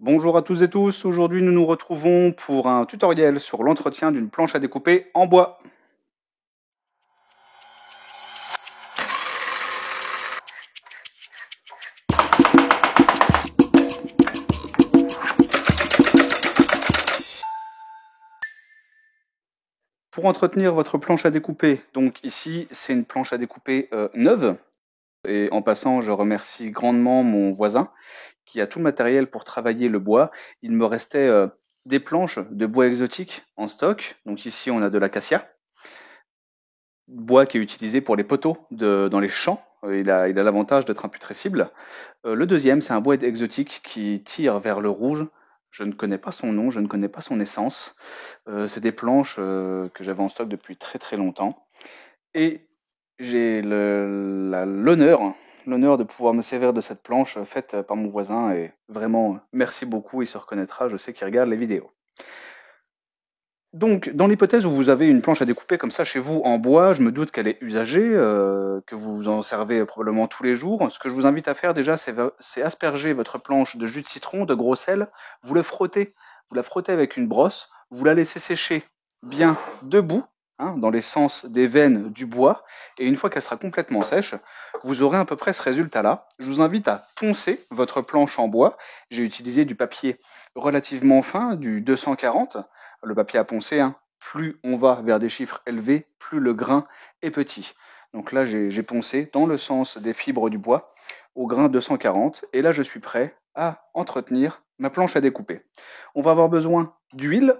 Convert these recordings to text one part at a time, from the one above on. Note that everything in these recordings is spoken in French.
Bonjour à tous et tous, aujourd'hui nous nous retrouvons pour un tutoriel sur l'entretien d'une planche à découper en bois. Pour entretenir votre planche à découper, donc ici c'est une planche à découper neuve, et en passant je remercie grandement mon voisin qui a tout le matériel pour travailler le bois. Il me restait des planches de bois exotique en stock, donc ici on a de l'acacia, bois qui est utilisé pour les poteaux dans les champs. Il a l'avantage d'être imputrescible. Le deuxième, c'est un bois exotique qui tire vers le rouge. Je ne connais pas son nom, je ne connais pas son essence. C'est des planches que j'avais en stock depuis très très longtemps. Et j'ai l'honneur de pouvoir me servir de cette planche faite par mon voisin. Et vraiment, merci beaucoup, il se reconnaîtra, je sais qu'il regarde les vidéos. Donc, dans l'hypothèse où vous avez une planche à découper comme ça chez vous en bois, je me doute qu'elle est usagée, que vous en servez probablement tous les jours. Ce que je vous invite à faire déjà, c'est asperger votre planche de jus de citron, de gros sel, vous la frottez avec une brosse, vous la laissez sécher bien debout, hein, dans les sens des veines du bois, et une fois qu'elle sera complètement sèche, vous aurez à peu près ce résultat-là. Je vous invite à poncer votre planche en bois. J'ai utilisé du papier relativement fin, du 240. Le papier à poncer, hein, plus on va vers des chiffres élevés, plus le grain est petit. Donc là, j'ai poncé dans le sens des fibres du bois au grain 240. Et là, je suis prêt à entretenir ma planche à découper. On va avoir besoin d'huile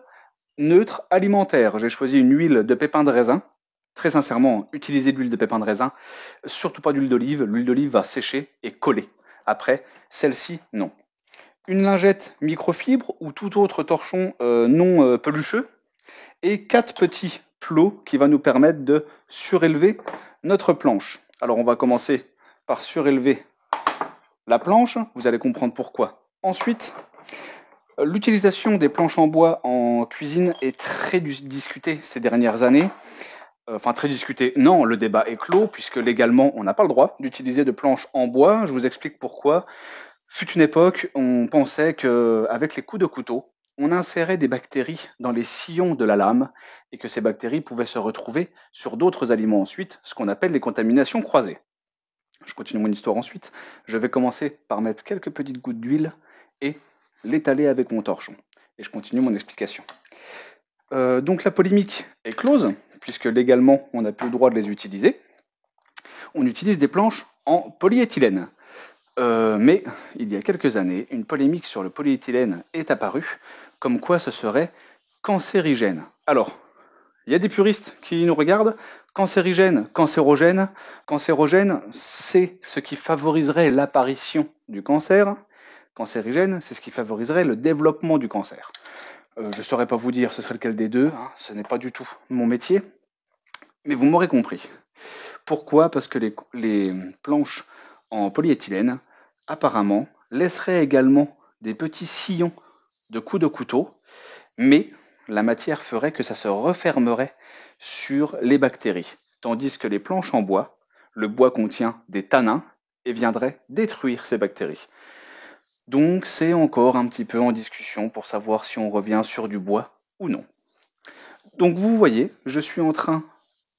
neutre alimentaire. J'ai choisi une huile de pépin de raisin. Très sincèrement, utilisez de l'huile de pépin de raisin, surtout pas d'huile d'olive. L'huile d'olive va sécher et coller. Après, celle-ci, non. Une lingette microfibre ou tout autre torchon non pelucheux, et 4 petits plots qui va nous permettre de surélever notre planche. Alors on va commencer par surélever la planche, vous allez comprendre pourquoi. Ensuite, l'utilisation des planches en bois en cuisine est très discutée ces dernières années. Enfin, très discutée. Non, le débat est clos, puisque légalement, on n'a pas le droit d'utiliser de planches en bois. Je vous explique pourquoi. Fut une époque, on pensait qu'avec les coups de couteau, on insérait des bactéries dans les sillons de la lame et que ces bactéries pouvaient se retrouver sur d'autres aliments ensuite, ce qu'on appelle les contaminations croisées. Je continue mon histoire ensuite. Je vais commencer par mettre quelques petites gouttes d'huile et l'étaler avec mon torchon. Et je continue mon explication. Donc la polémique est close, puisque légalement on n'a plus le droit de les utiliser. On utilise des planches en polyéthylène. Mais il y a quelques années, une polémique sur le polyéthylène est apparue, comme quoi ce serait cancérigène. Alors, il y a des puristes qui nous regardent. Cancérigène, cancérogène. Cancérogène, c'est ce qui favoriserait l'apparition du cancer. Cancérigène, c'est ce qui favoriserait le développement du cancer. Je ne saurais pas vous dire ce serait lequel des deux, hein, ce n'est pas du tout mon métier, mais vous m'aurez compris. Pourquoi? Parce que les planches en polyéthylène, apparemment, laisseraient également des petits sillons de coups de couteau, mais la matière ferait que ça se refermerait sur les bactéries. Tandis que les planches en bois, le bois contient des tanins et viendrait détruire ces bactéries. Donc c'est encore un petit peu en discussion pour savoir si on revient sur du bois ou non. Donc vous voyez, je suis en train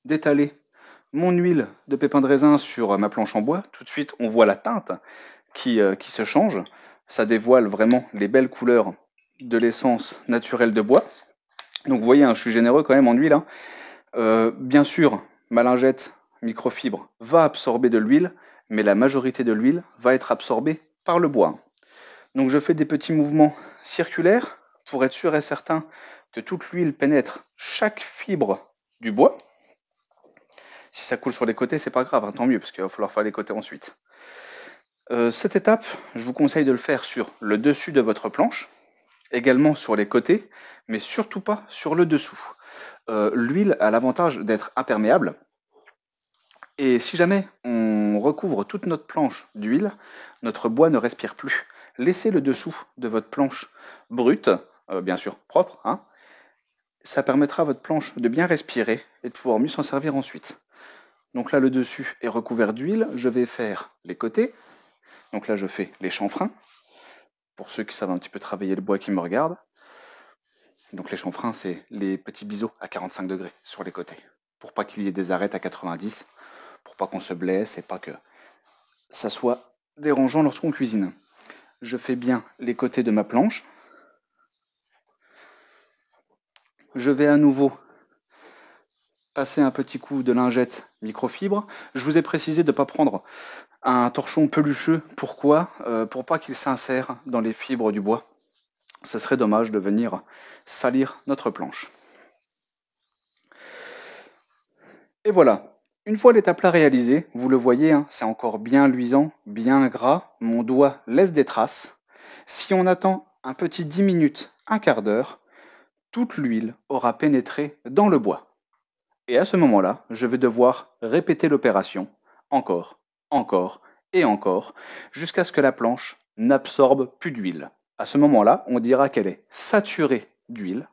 d'étaler mon huile de pépin de raisin sur ma planche en bois. Tout de suite, on voit la teinte qui se change. Ça dévoile vraiment les belles couleurs de l'essence naturelle de bois. Donc vous voyez, hein, je suis généreux quand même en huile. Hein. Bien sûr, ma lingette microfibre va absorber de l'huile, mais la majorité de l'huile va être absorbée par le bois. Donc je fais des petits mouvements circulaires pour être sûr et certain que toute l'huile pénètre chaque fibre du bois. Si ça coule sur les côtés, c'est pas grave, hein, tant mieux, parce qu'il va falloir faire les côtés ensuite. Cette étape, je vous conseille de le faire sur le dessus de votre planche, également sur les côtés, mais surtout pas sur le dessous. L'huile a l'avantage d'être imperméable, et si jamais on recouvre toute notre planche d'huile, notre bois ne respire plus. Laissez le dessous de votre planche brute, bien sûr propre, hein, ça permettra à votre planche de bien respirer et de pouvoir mieux s'en servir ensuite. Donc là, le dessus est recouvert d'huile. Je vais faire les côtés. Donc là, je fais les chanfreins pour ceux qui savent un petit peu travailler le bois qui me regardent. Donc les chanfreins, c'est les petits biseaux à 45 degrés sur les côtés, pour pas qu'il y ait des arêtes à 90, pour pas qu'on se blesse et pas que ça soit dérangeant lorsqu'on cuisine. Je fais bien les côtés de ma planche. Je vais à nouveau passer un petit coup de lingette microfibre. Je vous ai précisé de ne pas prendre un torchon pelucheux. Pourquoi? Pour pas qu'il s'insère dans les fibres du bois. Ce serait dommage de venir salir notre planche. Et voilà, une fois l'étape là réalisée, vous le voyez, hein, c'est encore bien luisant, bien gras, mon doigt laisse des traces. Si on attend un petit 10 minutes, un quart d'heure, toute l'huile aura pénétré dans le bois. Et à ce moment-là, je vais devoir répéter l'opération, encore, encore et encore, jusqu'à ce que la planche n'absorbe plus d'huile. À ce moment-là, on dira qu'elle est saturée d'huile.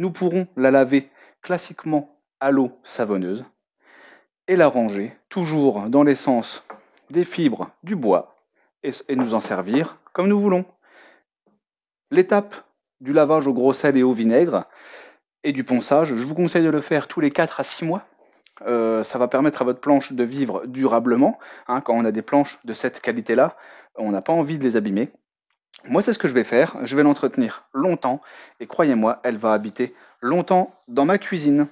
Nous pourrons la laver classiquement à l'eau savonneuse et la ranger toujours dans l'essence des fibres du bois et nous en servir comme nous voulons. L'étape du lavage au gros sel et au vinaigre et du ponçage, je vous conseille de le faire tous les 4 à 6 mois. Ça va permettre à votre planche de vivre durablement. Hein, quand on a des planches de cette qualité-là, on n'a pas envie de les abîmer. Moi, c'est ce que je vais faire. Je vais l'entretenir longtemps et croyez-moi, elle va habiter longtemps dans ma cuisine.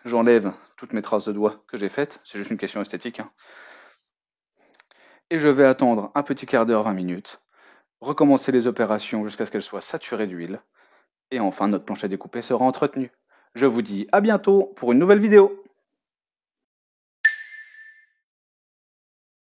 J'enlève toutes mes traces de doigts que j'ai faites. C'est juste une question esthétique. Hein. Et je vais attendre un petit quart d'heure, 20 minutes. Recommencer les opérations jusqu'à ce qu'elles soient saturées d'huile. Et enfin, notre planche à découper sera entretenue. Je vous dis à bientôt pour une nouvelle vidéo.